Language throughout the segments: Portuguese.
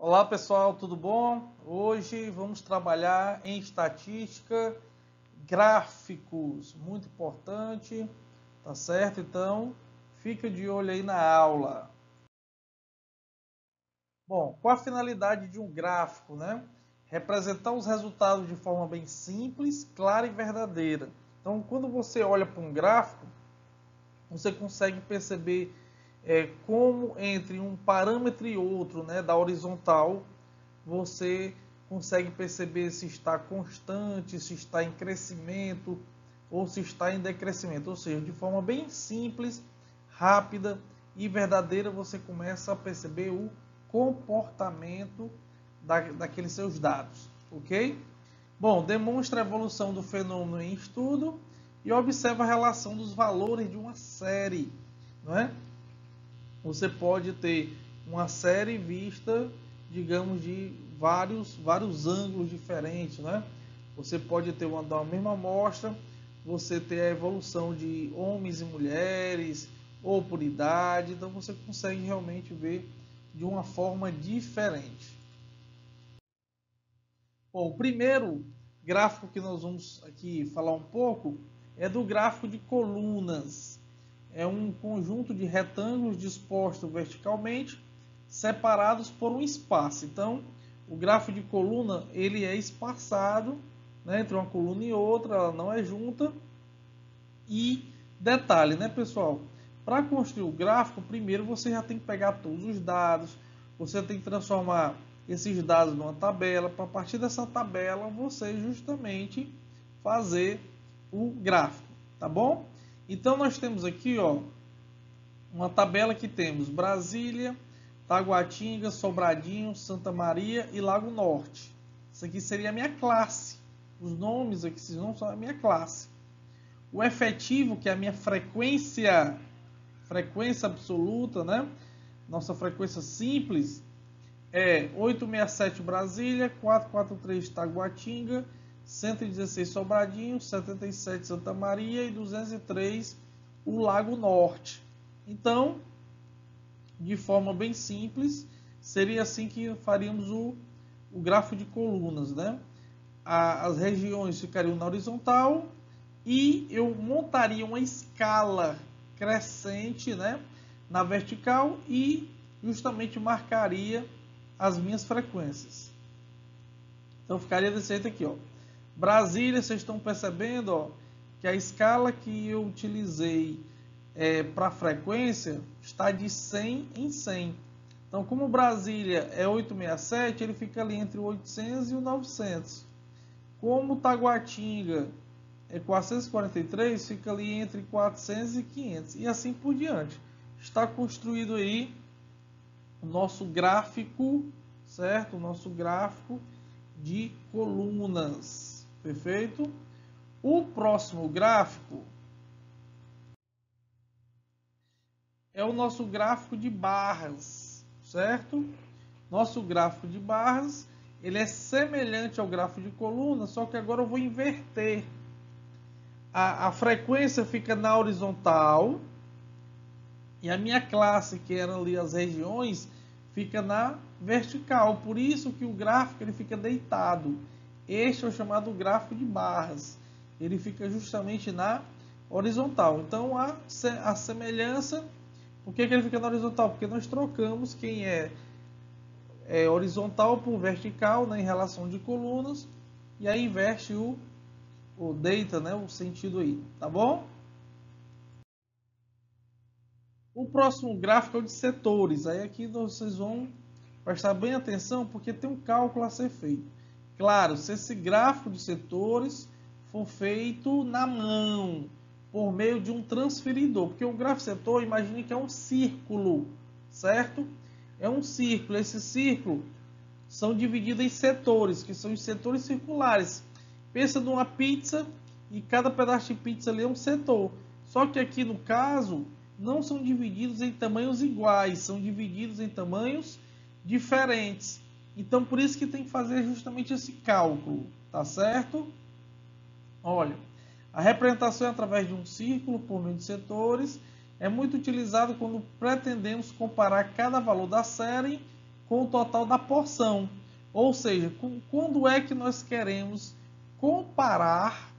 Olá pessoal, tudo bom? Hoje vamos trabalhar em estatística, gráficos, muito importante, tá certo? Então, fica de olho aí na aula. Bom, qual a finalidade de um gráfico, né? Representar os resultados de forma bem simples, clara e verdadeira. Então, quando você olha para um gráfico, você consegue perceber como entre um parâmetro e outro, né, da horizontal, você consegue perceber se está constante, se está em crescimento ou se está em decrescimento. Ou seja, de forma bem simples, rápida e verdadeira, você começa a perceber o comportamento daqueles seus dados, ok? Bom, demonstra a evolução do fenômeno em estudo e observa a relação dos valores de uma série, não é? Você pode ter uma série vista, digamos, de vários ângulos diferentes, né? Você pode ter da mesma amostra, você ter a evolução de homens e mulheres, ou por idade, então você consegue realmente ver de uma forma diferente. Bom, o primeiro gráfico que nós vamos aqui falar um pouco é do gráfico de colunas. É um conjunto de retângulos dispostos verticalmente, separados por um espaço. Então, o gráfico de coluna ele é espaçado, né, entre uma coluna e outra, ela não é junta. E detalhe, né, pessoal? Para construir o gráfico, primeiro você já tem que pegar todos os dados, você tem que transformar esses dados numa tabela, para a partir dessa tabela você justamente fazer o gráfico, tá bom? Então nós temos aqui, ó, uma tabela que temos Brasília, Taguatinga, Sobradinho, Santa Maria e Lago Norte. Isso aqui seria a minha classe. Os nomes aqui, esses nomes são a minha classe. O efetivo, que é a minha frequência absoluta, né? Nossa frequência simples é 867 Brasília, 443 Taguatinga, 116 Sobradinho, 77 Santa Maria e 203 o Lago Norte. Então, de forma bem simples, seria assim que faríamos o gráfico de colunas, né? As regiões ficariam na horizontal e eu montaria uma escala crescente, né, na vertical e justamente marcaria as minhas frequências. Então ficaria desse jeito aqui, ó. Brasília, vocês estão percebendo, ó, que a escala que eu utilizei para frequência está de 100 em 100. Então, como Brasília é 867, ele fica ali entre o 800 e o 900. Como Taguatinga é 443, fica ali entre 400 e 500. E assim por diante. Está construído aí o nosso gráfico, certo? O nosso gráfico de colunas. Perfeito? O próximo gráfico é o nosso gráfico de barras, certo? Nosso gráfico de barras, ele é semelhante ao gráfico de coluna, só que agora eu vou inverter. A frequência fica na horizontal e a minha classe, que eram ali as regiões, fica na vertical. Por isso que o gráfico ele fica deitado. Este é o chamado gráfico de barras. Ele fica justamente na horizontal. Então, a semelhança... Por que ele fica na horizontal? Porque nós trocamos quem é horizontal por vertical, né, em relação de colunas. E aí inverte o deita, né, o sentido aí. Tá bom? O próximo gráfico é o de setores. Aí aqui vocês vão prestar bem atenção porque tem um cálculo a ser feito. Claro, se esse gráfico de setores for feito na mão, por meio de um transferidor, porque o gráfico de setor, imagine que é um círculo, certo? É um círculo. Esse círculo são divididos em setores, que são os setores circulares. Pensa numa pizza e cada pedaço de pizza ali é um setor. Só que aqui no caso não são divididos em tamanhos iguais, são divididos em tamanhos diferentes. Então por isso que tem que fazer justamente esse cálculo, tá certo? Olha, a representação é através de um círculo por meio de setores é muito utilizado quando pretendemos comparar cada valor da série com o total da porção. Ou seja, quando é que nós queremos comparar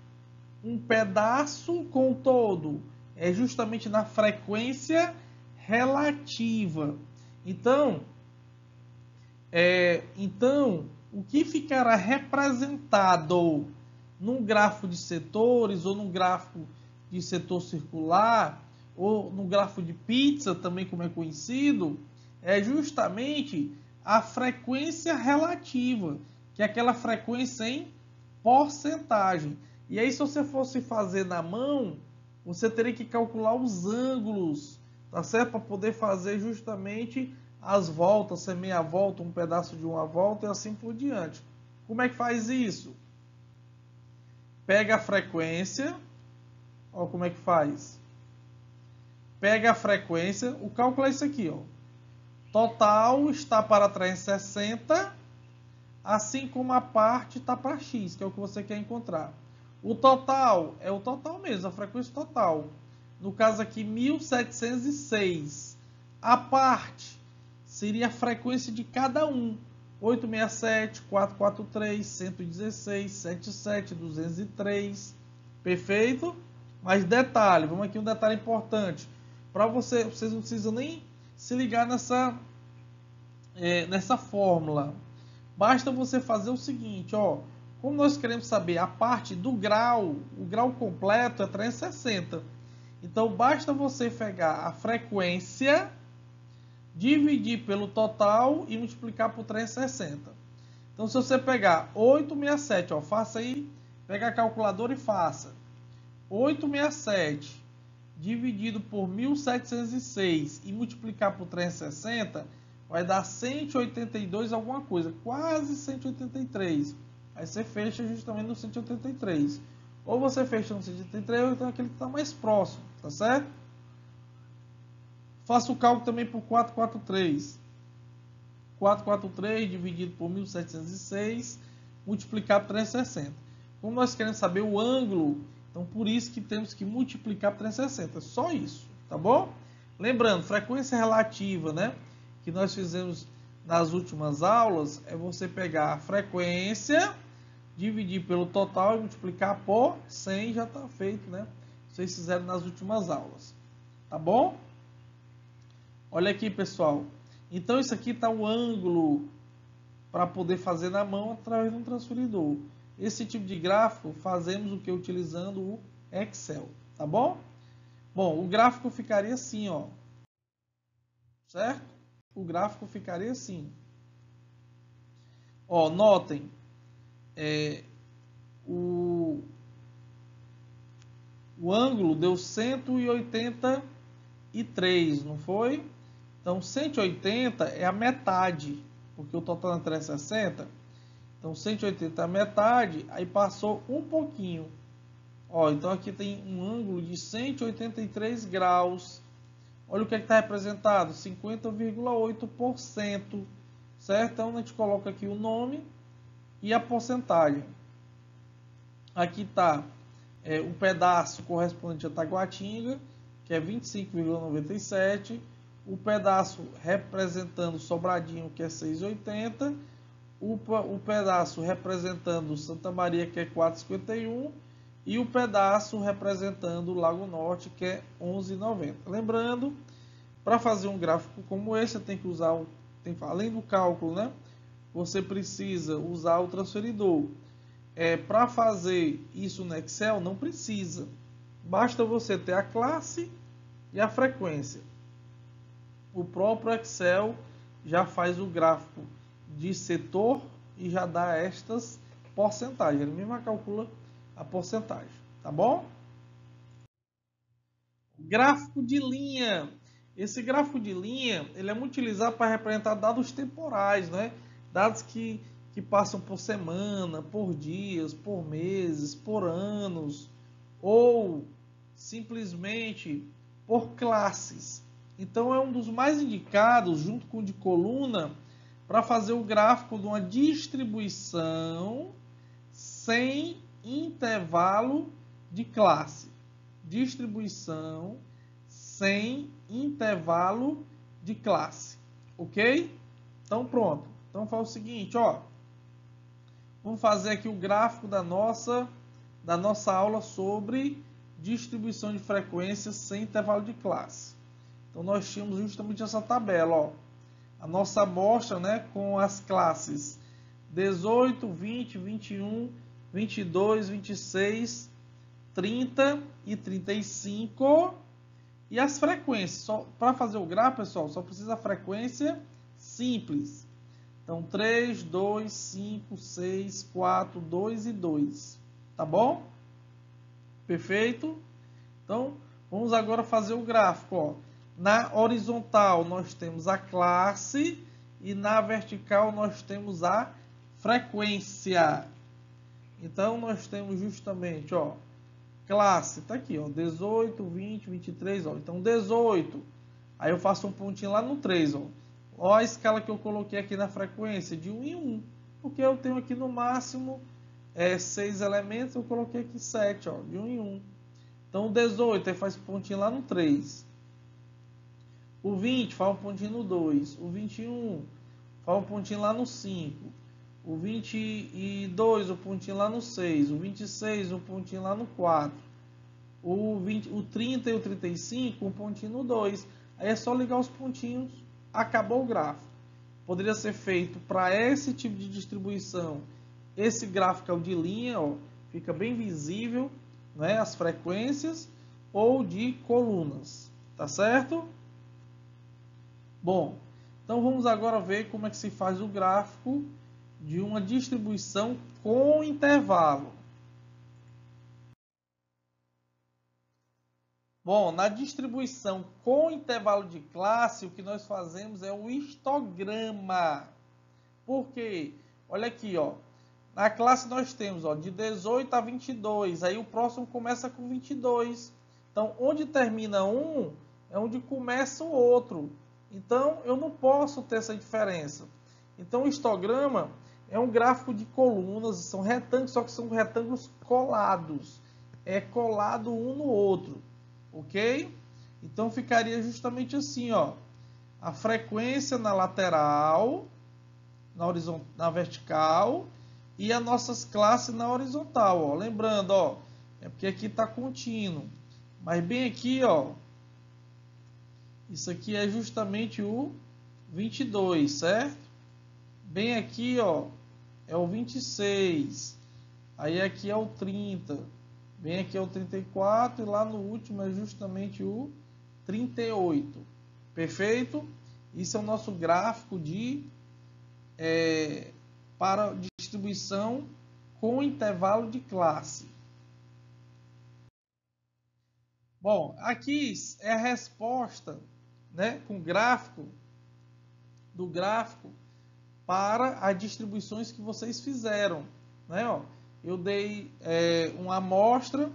um pedaço com o todo? É justamente na frequência relativa. Então, o que ficará representado num gráfico de setores ou num gráfico de setor circular ou no gráfico de pizza, também como é conhecido, é justamente a frequência relativa, que é aquela frequência em porcentagem. E aí, se você fosse fazer na mão, você teria que calcular os ângulos, tá certo? Para poder fazer justamente as voltas, ser meia volta, um pedaço de uma volta e assim por diante. Como é que faz isso? Pega a frequência, ó, como é que faz? Pega a frequência, o cálculo é isso aqui, ó. Total está para 360, assim como a parte está para x, que é o que você quer encontrar. O total é o total mesmo, a frequência total. No caso aqui, 1706. A parte seria a frequência de cada um. 867, 443, 116, 77, 203. Perfeito? Mas detalhe, vamos aqui um detalhe importante. Para vocês não precisam nem se ligar nessa fórmula. Basta você fazer o seguinte, ó. Como nós queremos saber a parte do grau, o grau completo é 360. Então, basta você pegar a frequência, dividir pelo total e multiplicar por 360. Então, se você pegar 867, ó, faça aí, pega a calculadora e faça. 867 dividido por 1706 e multiplicar por 360, vai dar 182 alguma coisa, quase 183. Aí você fecha justamente no 183. Ou você fecha no 183, ou então aquele que está mais próximo, tá certo? Faça o cálculo também por 443. 443 dividido por 1706, multiplicar por 360. Como nós queremos saber o ângulo, então por isso que temos que multiplicar por 360. Só isso, tá bom? Lembrando, frequência relativa, né? Que nós fizemos nas últimas aulas, é você pegar a frequência, dividir pelo total e multiplicar por 100, já está feito, né? Vocês fizeram nas últimas aulas, tá bom? Olha aqui, pessoal. Então, isso aqui está o ângulo para poder fazer na mão através de um transferidor. Esse tipo de gráfico fazemos o que? Utilizando o Excel, tá bom? Bom, o gráfico ficaria assim, ó. Certo? O gráfico ficaria assim. Ó, notem. O ângulo deu 183, não foi? Então, 180 é a metade, porque o total é 360. Então, 180 é a metade, aí passou um pouquinho. Ó, então, aqui tem um ângulo de 183 graus. Olha o que está representado, 50,8%. Certo? Então, a gente coloca aqui o nome e a porcentagem. Aqui está um pedaço correspondente a Taguatinga, que é 25,97%. O pedaço representando Sobradinho, que é 6,80%. O pedaço representando Santa Maria, que é 4,51%. E o pedaço representando Lago Norte, que é 11,90. Lembrando, para fazer um gráfico como esse, você tem que usar, além do cálculo, né? Você precisa usar o transferidor. Para fazer isso no Excel, não precisa. Basta você ter a classe e a frequência. O próprio Excel já faz o gráfico de setor e já dá estas porcentagens. Ele mesmo calcula a porcentagem, tá bom? Gráfico de linha. Esse gráfico de linha, ele é muito utilizado para representar dados temporais, né? Dados que passam por semana, por dias, por meses, por anos, ou simplesmente por classes. Então é um dos mais indicados, junto com o de coluna, para fazer o gráfico de uma distribuição sem intervalo de classe. Distribuição sem intervalo de classe. Ok? Então pronto. Então faz o seguinte, ó. Vamos fazer aqui o gráfico da nossa aula sobre distribuição de frequências sem intervalo de classe. Então nós tínhamos justamente essa tabela, ó. A nossa amostra, né, com as classes 18, 20, 21, 22, 26, 30 e 35. E as frequências, para fazer o gráfico, pessoal, só precisa a frequência simples. Então, 3, 2, 5, 6, 4, 2 e 2. Tá bom? Perfeito? Então, vamos agora fazer o gráfico. Ó. Na horizontal, nós temos a classe e na vertical, nós temos a frequência. Então, nós temos justamente, ó, classe, tá aqui, ó, 18, 20, 23, ó. Então, 18. Aí eu faço um pontinho lá no 3, ó. Ó a escala que eu coloquei aqui na frequência, de 1 em 1. Porque eu tenho aqui no máximo 6 elementos, eu coloquei aqui 7, ó, de 1 em 1. Então, o 18, aí faz pontinho lá no 3. O 20, faz um pontinho no 2. O 21, faz um pontinho lá no 5. O 22, o pontinho lá no 6. O 26, o pontinho lá no 4. O 30 e o 35, um pontinho no 2. Aí é só ligar os pontinhos, acabou o gráfico. Poderia ser feito para esse tipo de distribuição. Esse gráfico é o de linha, ó, fica bem visível, né, as frequências, ou de colunas, tá certo? Bom, então vamos agora ver como é que se faz o gráfico de uma distribuição com intervalo. Bom, na distribuição com intervalo de classe, o que nós fazemos é o histograma. Por quê? Olha aqui, ó. Na classe nós temos, ó, de 18 a 22. Aí o próximo começa com 22. Então, onde termina um, é onde começa o outro. Então, eu não posso ter essa diferença. Então, o histograma é um gráfico de colunas, são retângulos, só que são retângulos colados. É colado um no outro, ok? Então, ficaria justamente assim, ó. A frequência na lateral, na vertical, e as nossas classes na horizontal, ó. Lembrando, ó, é porque aqui está contínuo. Mas bem aqui, ó, isso aqui é justamente o 22, certo? Bem aqui, ó, é o 26. Aí aqui é o 30. Bem aqui é o 34 e lá no último é justamente o 38. Perfeito? Isso é o nosso gráfico para distribuição com intervalo de classe. Bom, aqui é a resposta, né, com gráfico do gráfico para as distribuições que vocês fizeram, né? Ó, eu dei uma amostra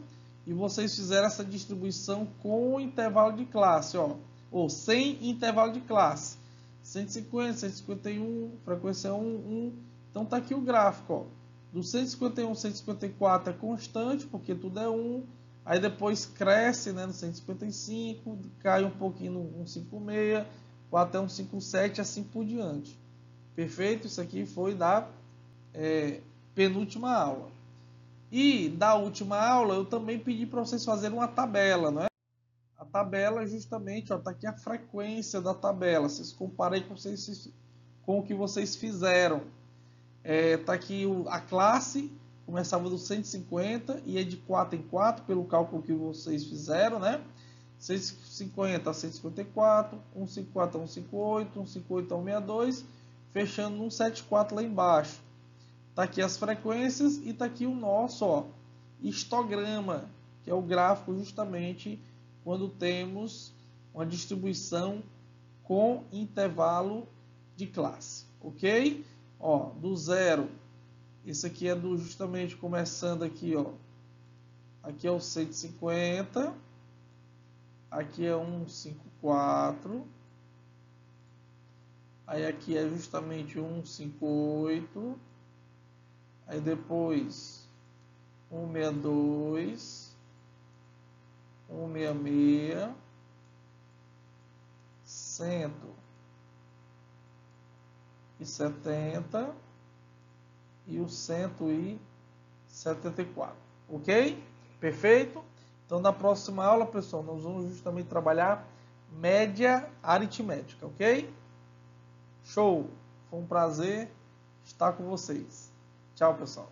e vocês fizeram essa distribuição com intervalo de classe, ó, ou sem intervalo de classe. 150, 151, frequência 1, 1. Então tá aqui o gráfico, ó. Do 151, 154 é constante, porque tudo é 1. Aí depois cresce, né, no 155, cai um pouquinho no 156, até um 57, assim por diante. Perfeito? Isso aqui foi da penúltima aula. E da última aula eu também pedi para vocês fazerem uma tabela, não é? A tabela justamente, está aqui a frequência da tabela. Vocês comparem com o que vocês fizeram. Está aqui a classe, começava do 150 e é de 4 em 4, pelo cálculo que vocês fizeram, né? 150 a 154, 154 a 158, 158 a 162, fechando no 174 lá embaixo. Está aqui as frequências e está aqui o nosso, ó, histograma, que é o gráfico justamente quando temos uma distribuição com intervalo de classe, ok? Ó, do zero, esse aqui é justamente começando aqui, ó, aqui é o 150, aqui é 154, aí aqui é justamente 158, aí depois 162, 166, 100, 170 e o 174. Ok? Perfeito? Então, na próxima aula, pessoal, nós vamos justamente trabalhar média aritmética, ok? Show! Foi um prazer estar com vocês. Tchau, pessoal.